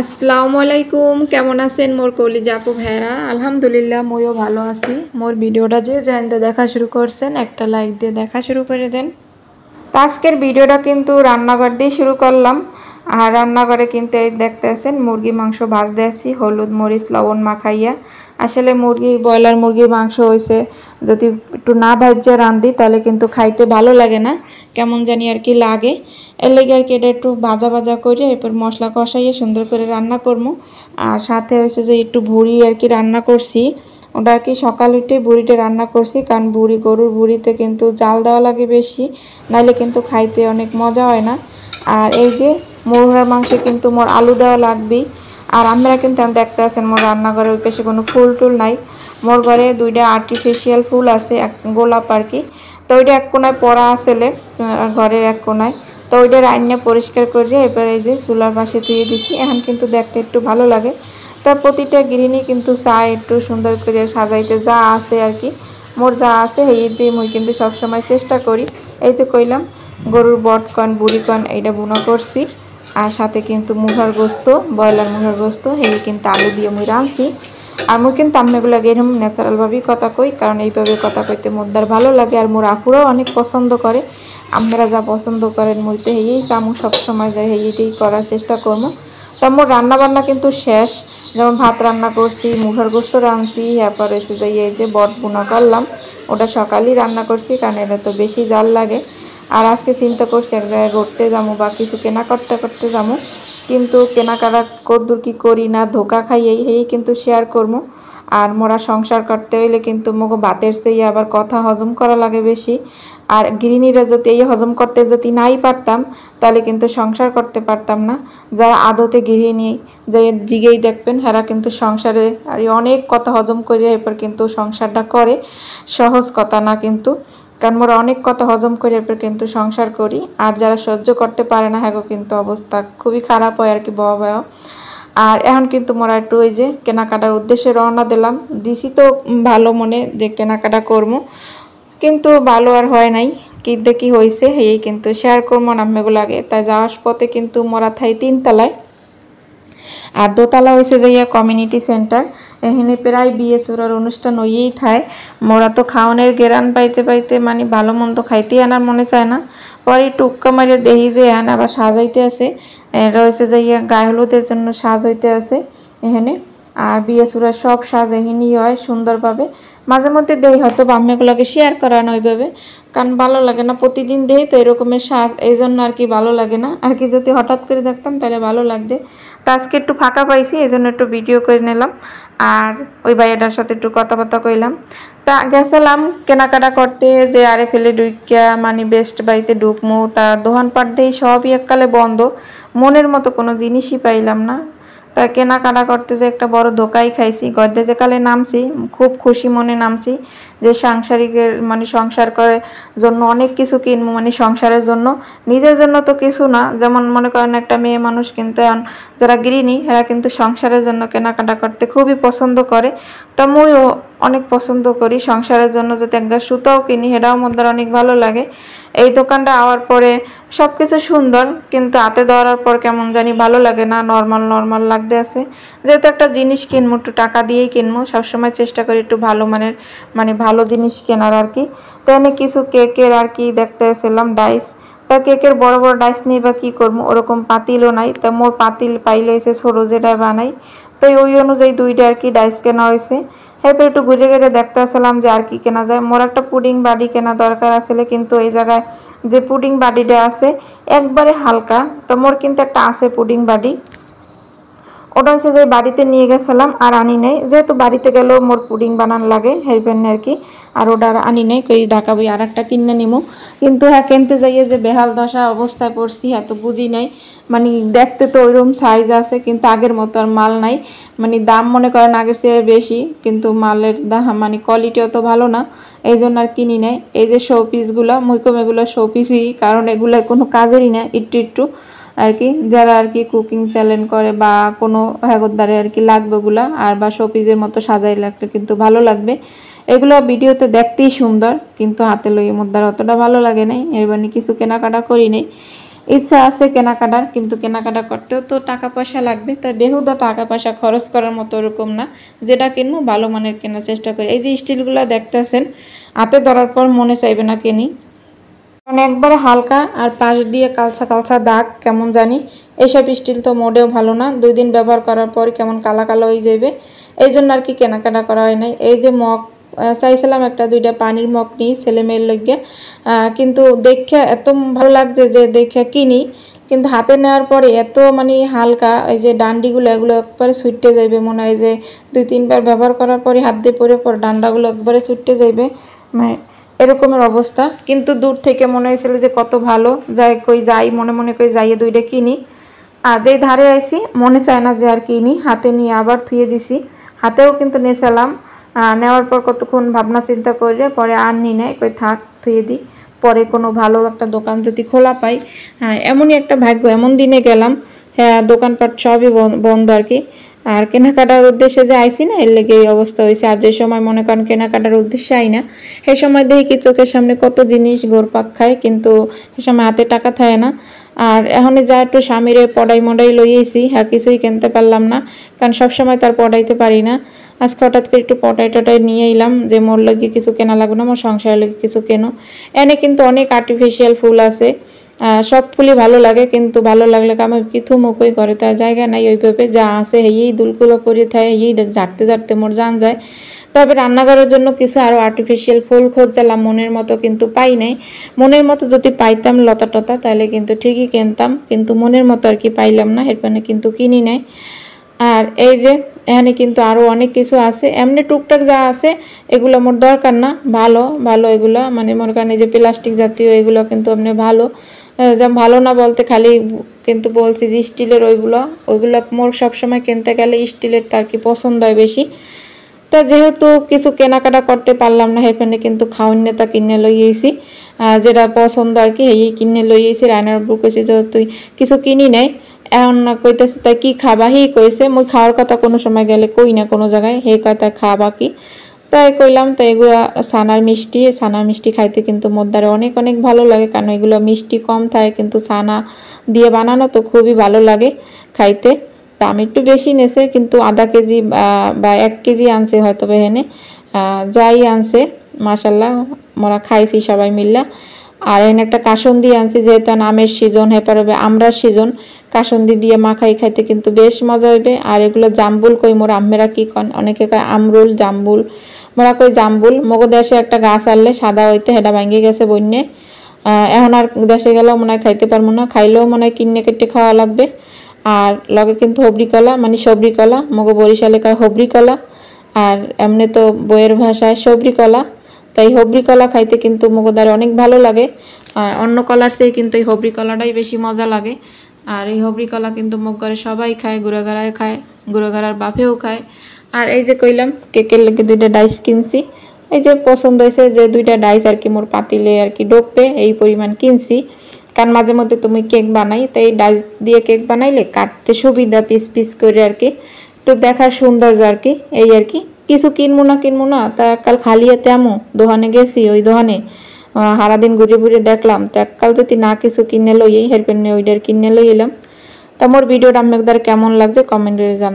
আসসালামু আলাইকুম, কেমন আছেন মোর কলিজা আপু ভাইরা? আলহামদুলিল্লাহ মইও ভালো আছি। মোর ভিডিওটা যে জানতে দেখা শুরু করছেন একটা লাইক দিয়ে দেখা শুরু করে দেন। তো আজকের ভিডিওটা কিন্তু রান্নাঘর দিয়ে শুরু করলাম। আর রান্নাঘরে কিন্তু এই দেখতেছেন মুরগি মাংস ভাজতে আছি হলুদ মরিচ লবণ মাখাইয়া। আসলে ব্রয়লার মুরগির মাংস হয়েছে যদি একটু না ভাজিয়ে রান্ধি তাহলে কিন্তু খাইতে ভালো লাগে না, কেমন জানি আর কি লাগে। এর লেগে আর কি এটা একটু ভাজা ভাজা করে এরপর মশলা কষাইয়ে সুন্দর করে রান্না করবো। আর সাথে হয়েছে যে একটু ভুড়ি আর কি রান্না করছি, ওটা আর কি সকাল উঠে বুড়িটা রান্না করছি, কারণ গরুর বুড়িতে কিন্তু জাল দেওয়া লাগে বেশি, নাইলে কিন্তু খাইতে অনেক মজা হয় না। আর এই যে মুরগার মাংসে কিন্তু মোর আলু দেওয়া লাগবেই। আর আমরা কিন্তু দেখতে আছেন মোর রান্নাঘরে ওই পাশে কোনো ফুল টুল নাই। মোর ঘরে দুইটা আর্টিফিশিয়াল ফুল আছে, এক গোলাপ আর কি। তো ওইটা এক কোনায় পড়া আসলে ঘরের এক কোনায়, তো ওইটা রান্না পরিষ্কার করে এবার এই যে চুলার পাশে ধুয়ে দিছি। এখন কিন্তু দেখতে একটু ভালো লাগে। তার প্রতিটা গৃহিণী কিন্তু চায় একটু সুন্দর করে সাজাইতে, যা আছে আর কি মোর যা আছে এই দিয়ে মুই কিন্তু সবসময় চেষ্টা করি। এই যে কইলাম গরুর বটকন বুড়িকন এইটা বুনো করছি, আর সাথে কিন্তু মুখার গোস্ত ব্রয়লার মুখার গোস্ত এই কিন্তু আলু দিয়ে মুই রাঁধছি। আর মুই কিন্তু এগুলো এরকম ন্যাচারালভাবেই কথা কই, কারণ এইভাবে কথা কইতে মোদ্দার ভালো লাগে। আর মোর আপুরাও অনেক পছন্দ করে, আপনারা যা পছন্দ করেন মুইতে হেয়েই চামু সবসময় যাই হেইটাই করার চেষ্টা করবো। তো মোর রান্নাবান্না কিন্তু শেষ, যেমন ভাত রান্না করছি, মুখার গোস্ত রাঁধছি, এরপর এসে যাই এই যে বট বুনা করলাম, ওটা সকালেই রান্না করছি কারণ এটা তো বেশি জাল লাগে। আর আজকে চিন্তা করছি এক জায়গায় ঘুরতে যাবো বা কিছু কেনাকাটা করতে যাবো, কিন্তু কেনাকাটা কদ্দূর কি করি না ধোকা খাই এই কিন্তু শেয়ার করবো। আর মোরা সংসার করতে হইলে কিন্তু মোগো ভাতের সেই আবার কথা হজম করা লাগে বেশি। আর গৃহিণীরা যদি এই হজম করতে যদি নাই পারতাম তাহলে কিন্তু সংসার করতে পারতাম না। যারা আদতে গৃহিণী যে জিগেই দেখবেন হেরা কিন্তু সংসারে আর অনেক কথা হজম করে এরপর কিন্তু সংসারটা করে, সহজ কথা না কিন্তু, কারণ মোরা অনেক কথা হজম করে এরপর কিন্তু সংসার করি। আর যারা সহ্য করতে পারে না হ্যাঁ কিন্তু অবস্থা খুবই খারাপ হয় আর কি ভয়াবহ। আর এখন কিন্তু মোরা একটু ওই যে কেনাকাটার উদ্দেশ্যে রওনা দিছি তো ভালো মনে যে কেনাকাটা করবো, কিন্তু ভালো আর হয় নাই। কি দেখি হয়েছে এই কিন্তু শেয়ার করবো নামেগুলো আগে। তাই যাওয়ার পথে কিন্তু মোরা থাই 3 তলায়, আর দোতলা হয়েছে যে কমিউনিটি সেন্টার। এখানে প্রায় বিয়ে চুরার অনুষ্ঠান হইয়েই থায়। মোরা তো খাওয়ানোর গেরান পাইতে পাইতে মানে ভালো মন্দ খাইতে আনার মনে চায় না। পরে টুক্কা মারিয়ে দেখি যে এখানে আবার সাজাইতে আছে, এটা হয়েছে যে গায়ে হলুদের জন্য সাজ হইতে আছে এখানে। আর বিয়ে চূড়ার সব সাজ এহিনী হয় সুন্দরভাবে। মাঝে মধ্যে দেই হয়তো বাম্মেগুলোকে শেয়ার করা না ওইভাবে, কারণ ভালো লাগে না প্রতিদিন দেই তো এরকমের সাজ, এই জন্য আর কি ভালো লাগে না আর কি। যদি হঠাৎ করে দেখতাম তাহলে ভালো লাগবে। তো আজকে একটু ফাঁকা পাইছি এই জন্য একটু ভিডিও করে নিলাম, আর ওই ভাইয়াটার সাথে একটু কথাবার্তা কইলাম। তা গেছিলাম কেনাকাটা করতে, যে আরে ফেলে ঢুকিয়া মানে বেস্ট বাড়িতে ঢুকমু, তার দোকানপাট দিয়ে সবই এককালে বন্ধ, মনের মতো কোনো জিনিসই পাইলাম না। তা কেনাকাটা করতে যে একটা বড় ধোকাই খাইছি। গদ্দে যে কালে নামছি খুব খুশি মনে নামছি যে সাংসারিকের মানে সংসার করে জন্য অনেক কিছু কিনবো, মানে সংসারের জন্য, নিজের জন্য তো কিছু না। যেমন মনে করেন একটা মেয়ে মানুষ কিন্তু যারা গৃহিণী এরা কিন্তু সংসারের জন্য কেনাকাটা করতে খুবই পছন্দ করে। তো আমিও অনেক পছন্দ করি সংসারের জন্য, যদি একটা সুতাও কিনি সেটাও মধ্যে অনেক ভালো লাগে। এই দোকানটা আওয়ার পরে সব কিছু সুন্দর, কিন্তু হাতে ধরার পর কেমন জানি ভালো লাগে না, নর্মাল লাগতে আছে। যেহেতু একটা জিনিস কিনবো একটু টাকা দিয়েই কিনবো, সবসময় চেষ্টা করি একটু ভালো মানের মানে ভালো জিনিস কেনার আর কি। তো এনে কিছু কেকের আর কি দেখতে এসেছিলাম ডাইস। তা কেকের বড় বড় ডাইস নিয়ে বা কী করবো, ওরকম পাতিলও নাই। তা মোর পাতিল পাইল হয়েছে ছোটো যেটা বানাই, তো ওই অনুযায়ী দুইটা আর কি ডাইস কেনা হয়েছে। এরপর একটু ঘুরে ঘুরে দেখতে আসলাম যে আর কি কেনা যায়। মোর একটা পুডিং বাড়ি কেনা দরকার আসলে, কিন্তু এই জায়গায় যে পুডিং বাড়িটা আছে একবারে হালকা, তো মোর কিন্তু একটা আছে পুডিং বাড়ি, ওটা হচ্ছে যে বাড়িতে নিয়ে গেছিলাম আর আনি নাই। যেহেতু বাড়িতে গেলেও মোর পুডিং বানান লাগে হেরপেন আর কি, আর ওটা আর আনি নাই, কই ঢাকা বই আর একটা কিনে নিমো। কিন্তু হ্যাঁ কিনতে যাইয়ে যে বেহাল দশা অবস্থায় পড়ছি এত বুঝি নাই। মানে দেখতে তো ওইরকম সাইজ আছে কিন্তু আগের মতো আর মাল নাই, মানে দাম মনে করেন আগের চেয়ে বেশি, কিন্তু মালের দাম মানে কোয়ালিটিও তো ভালো না, এই জন্য আর কিনি নাই। এই যে শো পিসগুলো মুইকম এগুলো শো পিসই, কারণ এগুলো কোনো কাজেরই না, একটু আর কি যারা আর কি কুকিং চ্যানেল করে বা কোনো হ্যাগোদ্দারে আর কি লাগবে ওগুলা, আর বা শোপিসের মতো সাজাই লাগলে কিন্তু ভালো লাগবে। এগুলো ভিডিওতে দেখতেই সুন্দর, কিন্তু হাতে লইয়ে মধ্যে অতটা ভালো লাগে নাই, এর মানে কিছু কেনাকাটা করি নাই। ইচ্ছা আছে কেনাকাটার, কিন্তু কেনাকাটা করতেও তো টাকা পয়সা লাগবে। তাই বেহুদা টাকা পয়সা খরচ করার মতো ওরকম না, যেটা কিনবো ভালো মানের কেনার চেষ্টা করি। এই যে স্টিলগুলো দেখতেছেন, হাতে ধরার পর মনে চাইবে না কিনি, কারণ একবারে হালকা আর পাশ দিয়ে কালচা কালচা দাগ কেমন জানি। এইসব স্টিল তো মোটেও ভালো না, 2 দিন ব্যবহার করার পর কেমন কালা কালো হয়ে যাবে। এই জন্য আর কি কেনাকাটা করা হয় নাই। এই যে মগ চাইছিলাম একটা 2টা পানির মগ নিই ছেলে মেয়ের লইগে, কিন্তু দেখে এত ভালো লাগছে যে দেখে কিনি, কিন্তু হাতে নেওয়ার পরে এত মানে হালকা, এই যে ডান্ডিগুলো এগুলো একবারে ছুটতে যাইবে মনে হয় যে 2-3 বার ব্যবহার করার পরে হাত দিয়ে পরে পর ডান্ডাগুলো একবারে ছুটতে যাইবে, মানে এরকমের অবস্থা। কিন্তু দূর থেকে মনে হয়েছিল যে কত ভালো, যাই মনে মনে করে যাইয়ে 2টা কিনি। আর যেই ধারে আইছি মনে চায় না যে আর কিনি, হাতে নিয়ে আবার থুয়ে দিছি। হাতেও কিন্তু নেছিলাম, নেওয়ার পর কতক্ষণ ভাবনা চিন্তা করে পরে আর নি নাই, কই থাক থুয়ে দিই, পরে কোনো ভালো একটা দোকান যদি খোলা পাই। হ্যাঁ, এমনই একটা ভাগ্য, এমন দিনে গেলাম, হ্যাঁ দোকানপাট সবই বন্ধ আর কি। আর কেনাকাটার উদ্দেশ্যে যে আইসি না, এর লেগে এই অবস্থা হয়েছে। আর যে সময় মনে করেন কেনাকাটার উদ্দেশ্যে আই না, সেই সময় দেখি কি চোখের সামনে কত জিনিস ঘোরপাক খায়, কিন্তু সে সময় হাতে টাকা থাকে না। আর এখন যা একটু স্বামীরে পড়াই মডাই লইয়েছি, হ্যাঁ কিছুই কিনতে পারলাম না, কারণ সবসময় তার পড়াইতে পারি না। আজকে হঠাৎ করে একটু পটাই টটাই নিয়ে এলাম যে মোর লাগে কিছু কেনা লাগবে না, মোর সংসারের লাগে কিছু কেনো। এনে কিন্তু অনেক আর্টিফিশিয়াল ফুল আছে, সব ফুলই ভালো লাগে, কিন্তু ভালো লাগলে আমি কিছু মুখই করে তার জায়গা নাই ওইভাবে, যা আছে এই দুলগুলো পরে থাকে এই ঝাড়তে ঝাড়তে মোর জান যায়। তবে রান্নাঘরের জন্য কিছু আরও আর্টিফিশিয়াল ফুল খুঁজছিলাম, মনের মতো কিন্তু পাই নাই। মনের মতো যদি পাইতাম লতা টতা তাহলে কিন্তু ঠিকই কিনতাম, কিন্তু মনের মতো আর কি পাইলাম না, এরপরে কিন্তু কিনি নাই। আর এই যে এখানে কিন্তু আরও অনেক কিছু আছে, এমনি টুকটাক যা আছে এগুলো মোর দরকার না, ভালো ভালো এগুলো, মানে মনে করেন এই যে প্লাস্টিক জাতীয় এগুলো কিন্তু এমনি ভালো, যেমন ভালো না বলতে খালি কিন্তু বলছি যে স্টিলের ওইগুলো মোর সবসময় কিনতে গেলে স্টিলের তার কি পছন্দ হয় বেশি। তা যেহেতু কিছু কেনাকাটা করতে পারলাম না, সেখানে কিন্তু খাওয়ার নেতা কিনে লইয়েছি, যেটা পছন্দ আর কি এই কিনে লইয়েছি। রায়নার বুক কইছে যে তুই কিছু কিনি নাই, এখন না কইতেছে তাই কি খাবা, হি কইছে। মুই খাওয়ার কথা কোনো সময় গেলে কই না কোনো জায়গায়, হে কয় তাই খাবা কি, তাই কইলাম। তো এগুলো ছানার মিষ্টি খাইতে কিন্তু মোদ্দারে অনেক অনেক ভালো লাগে, কারণ এগুলো মিষ্টি কম থাকে, কিন্তু ছানা দিয়ে বানানো তো খুবই ভালো লাগে খাইতে। দাম একটু বেশি নেছে, কিন্তু আধা কেজি বা 1 কেজি আনছে হয়তো এখানে, যাই আনছে মাশাল্লাহ মোরা খাইছি সবাই মিল্লা। আর এখানে একটা কাসন্দি আনছি, যেহেতু আমের সিজন হয়ে পারবে আমরার সিজন, কাসন্দি দিয়ে মাখাই খাইতে কিন্তু বেশ মজা হইবে। আর এগুলো জাম্বুল কই মোরা আম্মেরা কি কন, অনেকে কয় আমরুল জাম্বুল, মোরা কই জাম্বুল। মগো দেশে একটা গাছ আনলে সাদা হইতে, হেটা ভাঙ্গে গেছে বন্যে, এখন আর দেশে গেলেও মনে হয় খাইতে পারবো না, খাইলেও মনে হয় কিনে কেটে খাওয়া লাগবে। আর লগে কিন্তু হবরি কলা, মানে সবরি কলা, মগো বরিশালে কয় হবরি কলা, আর এমনি তো বইয়ের ভাষায় সবরি কলা। তাই হবরি কলা খাইতে কিন্তু মগোদারে অনেক ভালো লাগে, অন্য কলার চেয়ে কিন্তু এই হবরি কলাটাই বেশি মজা লাগে। আর এই হবরি কলা কিন্তু মুখ ঘরে সবাই খায়, গুঁড়োগাড়ায় খায়, গুঁড়োগাড়ার বাপেও খায়। আর এই যে কইলাম কেকের লেগে 2টা ডাইস কিনছি, এই যে পছন্দ হয়েছে যে 2টা ডাইস আর কি মোর পাতিলে আর কি ডোববে এই পরিমাণ কিনছি, কারণ মাঝে মধ্যে তুমি কেক বানাই, তো এই ডাইস দিয়ে কেক বানাইলে কাটতে সুবিধা, পিস পিস করে আর কি, একটু দেখার সৌন্দর্য আর কি, এই আর কি। কিছু কিনবো না তা কাল খালি হাতে আমো দোকানে গেছি, ওই দোকানে সারাদিন ঘুরে ঘুরে দেখলাম, তো এককাল যদি না কিছু কিনে লই হেরপেন ওইটার কিনে লই এলাম। তা মোর ভিডিওটা আপনাদের কেমন লাগছে কমেন্টে জানান।